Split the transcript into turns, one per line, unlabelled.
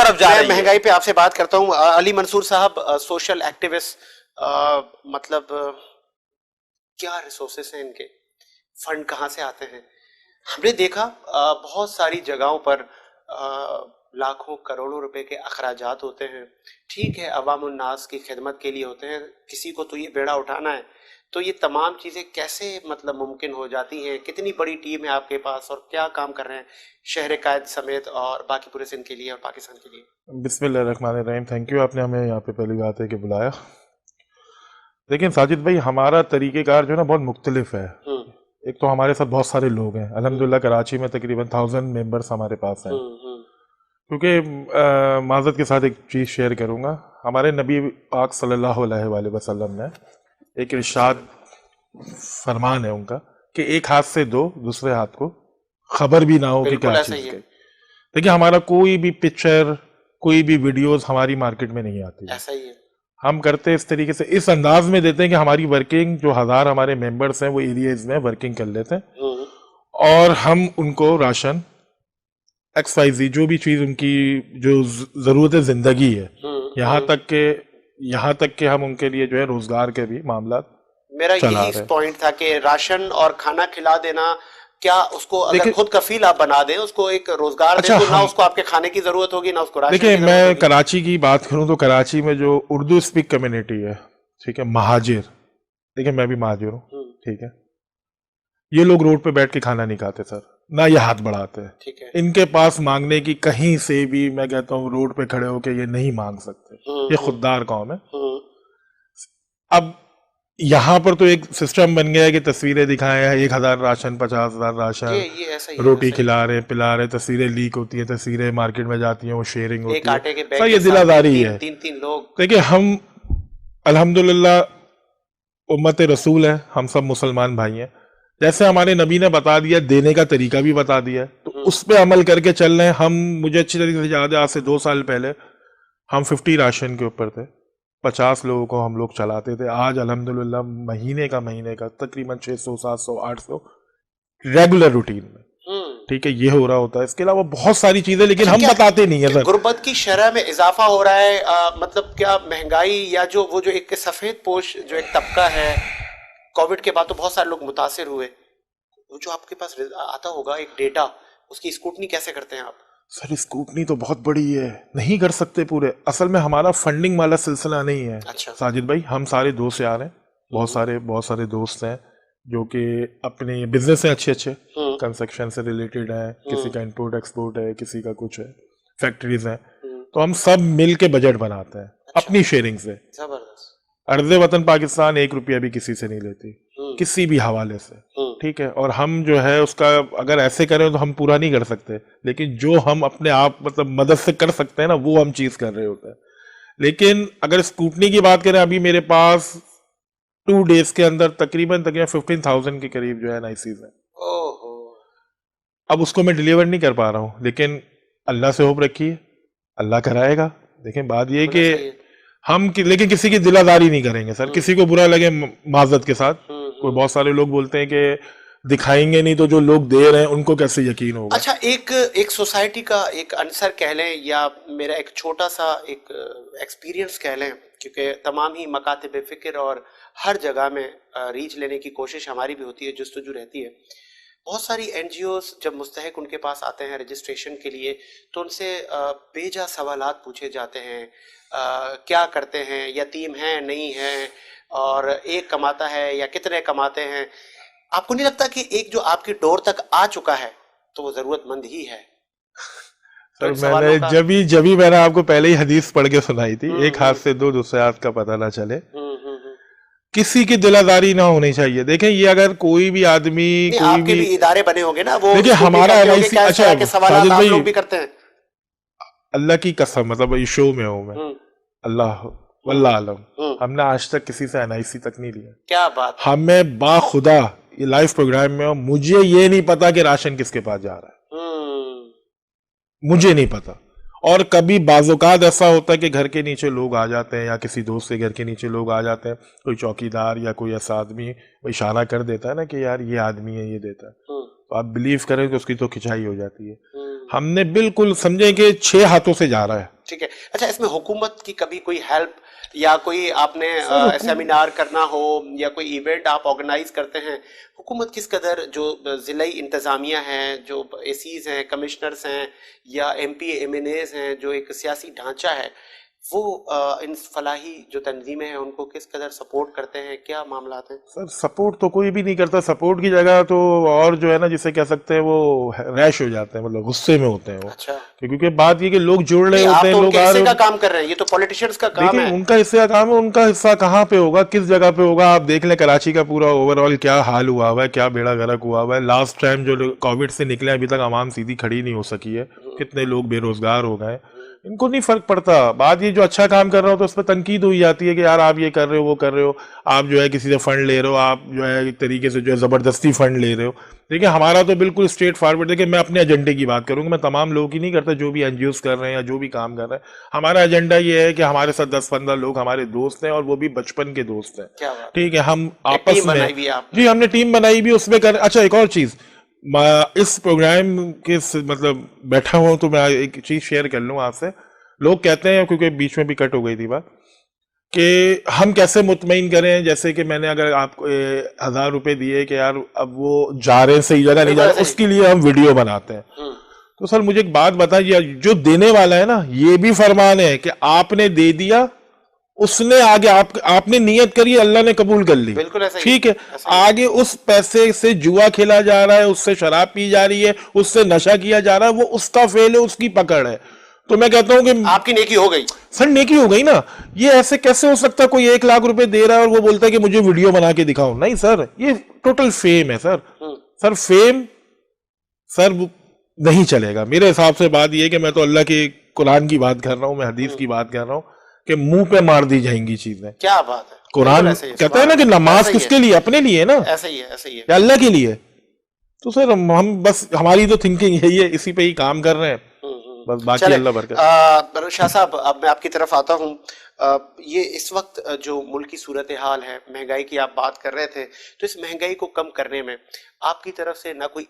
طرف جا رہی ہے.
میں مہنگائی پہ آپ سے بات کرتا ہوں. علی منصور صاحب, سوشل ایکٹیوسٹ, مطلب کیا ریسورسز ہیں ان کے, فنڈ کہاں سے آتے ہیں؟ ہم نے دیکھا بہت ساری جگہوں پر لاکھوں کروڑوں روپے کے اخراجات ہوتے ہیں. ٹھیک ہے, عوام الناس کی خدمت کے لیے ہوتے ہیں, کسی کو تو یہ بیڑا اٹھانا ہے. تو یہ تمام چیزیں کیسے مطلب ممکن ہو جاتی ہیں؟ کتنی بڑی ٹیم ہے آپ کے پاس, اور کیا کام کر رہے ہیں شہر قائد سمیت اور باقی پورے سندھ کے لیے اور پاکستان کے لیے؟
بسم اللہ الرحمن الرحیم. تھینک یو, آپ نے ہمیں یہاں پہ پہلی بات ہے کہ بلایا. دیکھیں ساجد بھائی, ہمارا طریقہ کار جو ہے نا بہت مختلف ہے. ایک تو ہمارے ساتھ بہت سارے لوگ ہیں الحمدللہ. کراچی میں تقریباً 1000 ممبرس ہمارے پاس ہیں. کیونکہ معذرت کے ساتھ ایک چیز شیئر کروں گا. ہمارے نبی پاک صلی اللہ علیہ وآلہ وسلم نے ایک ارشاد فرمان ہے ان کا کہ ایک ہاتھ سے دو, دوسرے ہاتھ کو خبر بھی نہ ہو کہ کیا چیز ہے. دیکھیں ہمارا کوئی بھی پکچر, کوئی بھی ویڈیوز ہماری مارکیٹ میں نہیں آتی.
ایسا ہی ہے.
ہم کرتے اس طریقے سے, اس انداز میں دیتے ہیں کہ ہماری ورکنگ جو 1000 ہمارے ممبرس ہیں وہ ایریاز میں ورکنگ کر لیتے ہیں, اور ہم ان کو راشن ایکس وائی زی جو بھی چیز ان کی جو ضرورت زندگی ہے, یہاں تک کہ ہم ان کے لیے جو ہے روزگار کے بھی معاملات
میرا یہی پوائنٹ تھا کہ راشن اور کھانا کھلا دینا, کیا اس کو اگر خود کفیل آپ بنا دیں, اس کو ایک روزگار دیں, تو نہ اس کو آپ کے کھانے کی ضرورت ہوگی نہ اس کو راشن کی ضرورت ہوگی.
دیکھیں میں کراچی کی بات کروں تو کراچی میں جو اردو اسپیک کمیونٹی ہے, ٹھیک ہے, مہاجر, دیکھیں میں بھی مہاجر ہوں, ٹھیک ہے, یہ لوگ روڈ پہ بیٹھ کے کھانا نہیں کھاتے سر, نہ یہ ہاتھ بڑھاتے ہیں. ان کے پاس مانگنے کی کہیں سے بھی, میں کہتا ہوں روڈ پہ کھڑے ہو کے یہ نہیں مانگ سکتے. یہ خوددار قوم ہے. اب یہاں پر تو ایک سسٹم بن گیا ہے کہ تصویریں دکھائیں, 1000 راشن, 50,000 راشن, روٹی کھلا رہے پلا رہے, تصویریں لیک ہوتی ہیں, تصویریں مارکیٹ میں جاتی ہیں, وہ شیئرنگ ہوتی ہے. سر یہ دل آزاری ہے. دیکھیں ہم الحمدللہ امت رسول ہیں, ہم سب مسلمان بھائی ہیں. جیسے ہمارے نبی نے بتا دیا, دینے کا طریقہ بھی بتا دیا, تو اس پہ عمل کر کے چل رہے ہیں. مجھے اچھی طریقے سے یاد ہے, آج سے 2 سال پہلے ہم 50 راشن کے اوپر تھے, 50 لوگوں کو ہم لوگ چلاتے تھے. آج الحمدللہ مہینے کا تقریباً 600 700 800 ریگولر روٹین میں, ٹھیک ہے, یہ ہو رہا ہوتا ہے. اس کے علاوہ بہت ساری چیزیں لیکن ہم بتاتے نہیں ہیں.
غربت کی شرح میں اضافہ ہو رہا ہے, مطلب کیا مہنگائی یا جو وہ جو ایک سفید پوش جو ایک طبقہ ہے, کووڈ کے بعد تو بہت سارے لوگ متاثر ہوئے, وہ جو آپ کے پاس آتا ہوگا ایک ڈیٹا, اس کی اسکروٹنی کیسے کرتے ہیں آپ؟
سر اسکروٹنی تو بہت بڑی ہے, نہیں کر سکتے پورے. اصل میں ہمارا فنڈنگ والا سلسلہ نہیں ہے. ساجد بھائی ہم سارے دوست یار ہیں, بہت سارے دوست ہیں جو کہ اپنے بزنس ہیں اچھے کنسٹرکشن سے ریلیٹڈ ہیں, کسی کا امپورٹ ایکسپورٹ ہے, کسی کا کچھ ہے, فیکٹریز ہیں. تو ہم سب مل کے بجٹ بناتے ہیں اپنی شیئرنگ سے. ارض وطن پاکستان 1 روپیہ بھی کسی سے نہیں لیتی, کسی بھی حوالے سے, ٹھیک ہے. اور ہم جو ہے اس کا اگر ایسے کریں تو ہم پورا نہیں کر سکتے, لیکن جو ہم اپنے آپ مطلب مدد سے کر سکتے ہیں نا, وہ ہم چیز کر رہے ہوتے ہیں. لیکن اگر اسکروٹنی کی بات کریں, ابھی میرے پاس 2 days کے اندر تقریباً 15,000 کے قریب جو ہے NICs ہیں. اب اس کو میں ڈیلیور نہیں کر پا رہا ہوں, لیکن اللہ سے ہوپ رکھیے, اللہ کرائے گا. دیکھیں بات یہ کہ ہم لیکن کسی کی دل آزاری نہیں کریں گے سر, کسی کو برا لگے معذرت کے ساتھ. کوئی بہت سارے لوگ بولتے ہیں کہ دکھائیں گے نہیں تو جو لوگ دے رہے ہیں ان کو کیسے یقین ہوگا.
اچھا, ایک سوسائٹی کا ایک عنصر کہہ لیں, یا میرا ایک چھوٹا سا ایک ایکسپیرینس کہہ لیں, کیونکہ تمام ہی مکاتب فکر اور ہر جگہ میں ریچ لینے کی کوشش ہماری بھی ہوتی ہے, جستجو رہتی ہے. بہت ساری NGOs جب مستحق ان کے پاس آتے ہیں رجسٹریشن کے لیے, تو ان سے بے جا سوالات پوچھے جاتے ہیں, کیا کرتے ہیں, یتیم ہیں نہیں ہیں, اور ایک کماتا ہے یا کتنے کماتے ہیں. آپ کو نہیں لگتا کہ ایک جو آپ کی ڈور تک آ چکا ہے تو وہ ضرورت مند ہی ہے؟
سر میں نے جبھی میں نے آپ کو پہلے ہی حدیث پڑھ کے سنائی تھی, 1 ہاتھ سے دو, دوسرے ہاتھ کا پتہ نہ چلے. کسی کی دل آزاری نہ ہونی چاہیے. دیکھیں یہ اگر کوئی بھی آدمی,
آپ کے بھی ادارے بنے ہوں گے نا, وہ
دیکھیں ہمارا NIC, اچھا
سوالات آپ لوگ بھی کرتے ہیں.
اللہ کی قسم, مطلب یہ شو میں ہوں میں, اللہ واللہ عالم, ہم نے آج تک کسی سے NIC تک نہیں لیا.
کیا بات,
ہمیں باخدا یہ لائیو پروگرام میں مجھے یہ نہیں پتا کہ راشن کس کے پاس جا رہا ہے, مجھے نہیں پتا. اور کبھی بعض اوقات ایسا ہوتا ہے کہ گھر کے نیچے لوگ آ جاتے ہیں, یا کسی دوست کے گھر کے نیچے لوگ آ جاتے ہیں, کوئی چوکیدار یا کوئی ایسا آدمی وہ اشارہ کر دیتا ہے نا کہ یار یہ آدمی ہے, یہ دیتا ہے, تو آپ بلیو کریں کہ اس کی تو کھچائی ہو جاتی ہے. ہم نے بالکل سمجھیں کہ 6 ہاتھوں سے جا رہا ہے,
ٹھیک ہے. اچھا اس میں حکومت کی کبھی کوئی ہیلپ یا کوئی آپ نے سیمینار کرنا ہو یا کوئی ایونٹ آپ آرگنائز کرتے ہیں, حکومت کس قدر جو ضلعی انتظامیہ ہیں, جو اے سیز ہیں, کمشنرز ہیں یا M P M N As ہیں, جو ایک سیاسی ڈھانچہ ہے, وہ ان فلاحی جو تنظیمیں ہیں ان کو کس قدر سپورٹ کرتے ہیں, کیا معاملات ہیں؟
سر سپورٹ تو کوئی بھی نہیں کرتا, سپورٹ کی جگہ تو اور جو ہے نا جسے کہہ سکتے ہیں وہ ریش ہو جاتے ہیں, مطلب غصے میں ہوتے ہیں وہ.
اچھا
کیونکہ بات یہ کہ لوگ جڑ رہے
آپ
ہوتے ہیں,
تو ان
لوگ
کے
آ
حصے
رہے
کا
ہوتے
کام کر رہے ہیں, یہ تو پولیٹیشنز کا کام
دیکھیں
ہے.
ان کا حصہ کا کام ہے, ان کا حصہ کہاں پہ ہوگا, کس جگہ پہ ہوگا. آپ دیکھ لیں کراچی کا پورا اوور آل کیا حال ہوا ہوا ہے, کیا بیڑا غرق ہوا ہوا ہے. لاسٹ ٹائم جو کووڈ سے نکلے ابھی تک عوام سیدھی کھڑی نہیں ہو سکی ہے, کتنے لوگ بے روزگار ہو گئے. ان کو نہیں فرق پڑتا. بات یہ جو اچھا کام کر رہا ہو تو اس پہ تنقید ہوئی جاتی ہے کہ یار آپ یہ کر رہے ہو, وہ کر رہے ہو, آپ جو ہے کسی سے فنڈ لے رہے ہو, آپ جو ہے ایک طریقے سے جو ہے زبردستی فنڈ لے رہے ہو. دیکھیں ہمارا تو بالکل اسٹریٹ فارورڈ ہے کہ میں اپنے ایجنڈے کی بات کروں گا, میں تمام لوگوں کی نہیں کرتا جو بھی این جی اوز کر رہے ہیں یا جو بھی کام کر رہے ہیں. ہمارا ایجنڈا یہ ہے کہ ہمارے ساتھ 10-15 لوگ ہمارے دوست ہیں اور وہ بھی بچپن کے دوست ہیں.
کیا بات,
ٹھیک ہے, ہم
ایک
آپس
ٹیم
میں
بنائی ہوئی ہے آپ نے.
جی ہم نے ٹیم بنائی بھی اس میں کر. اچھا ایک اور چیز, اس پروگرام کے مطلب بیٹھا ہوں تو میں ایک چیز شیئر کر لوں آپ سے. لوگ کہتے ہیں, کیونکہ بیچ میں بھی کٹ ہو گئی تھی بات, کہ ہم کیسے مطمئن کریں, جیسے کہ میں نے اگر آپ کو 1000 روپے دیے کہ یار اب وہ جا رہے ہیں صحیح جگہ نہیں جا رہے, اس کے لیے ہم ویڈیو بناتے ہیں. تو سر مجھے ایک بات بتائیے, جو دینے والا ہے نا یہ بھی فرمان ہے کہ آپ نے دے دیا, اس نے آگے آپ نے نیت کری, اللہ نے قبول کر لی,
بالکل ایسا ہی,
ٹھیک ہے. آگے اس پیسے سے جوا کھیلا جا رہا ہے, اس سے شراب پی جا رہی ہے, اس سے نشہ کیا جا رہا ہے, وہ اس کا فیل ہے, اس کی پکڑ ہے. تو میں کہتا ہوں کہ
آپ کی نیکی ہو گئی.
سر نیکی ہو گئی نا. یہ ایسے کیسے ہو سکتا ہے کوئی 1 لاکھ روپے دے رہا ہے اور وہ بولتا ہے کہ مجھے ویڈیو بنا کے دکھاؤ؟ نہیں سر, یہ ٹوٹل فیم ہے سر. سر فیم سر نہیں چلے گا میرے حساب سے. بات یہ ہے کہ میں تو اللہ کے قرآن کی بات کر رہا ہوں, میں حدیث کی بات کر رہا ہوں کہ منہ پہ مار دی جائیں گی چیزیں.
کیا بات ہے,
قرآن کہتا ہے نا کہ نماز کس کے لیے, اپنے لیے نا,
ایسا ہی ہے, ایسا ہی ہے,
یا اللہ کے لیے. تو سر ہم بس ہماری تو تھنکنگ یہی ہے, اسی پہ ہی کام کر رہے ہیں بس, باقی اللہ برکت.
شاہ صاحب اب میں آپ کی طرف آتا ہوں. یہ اس وقت جو ملکی صورتحال ہے, مہنگائی کی آپ بات کر رہے تھے, تو اس مہنگائی کو کم کرنے میں آپ کی طرف سے نہ کوئی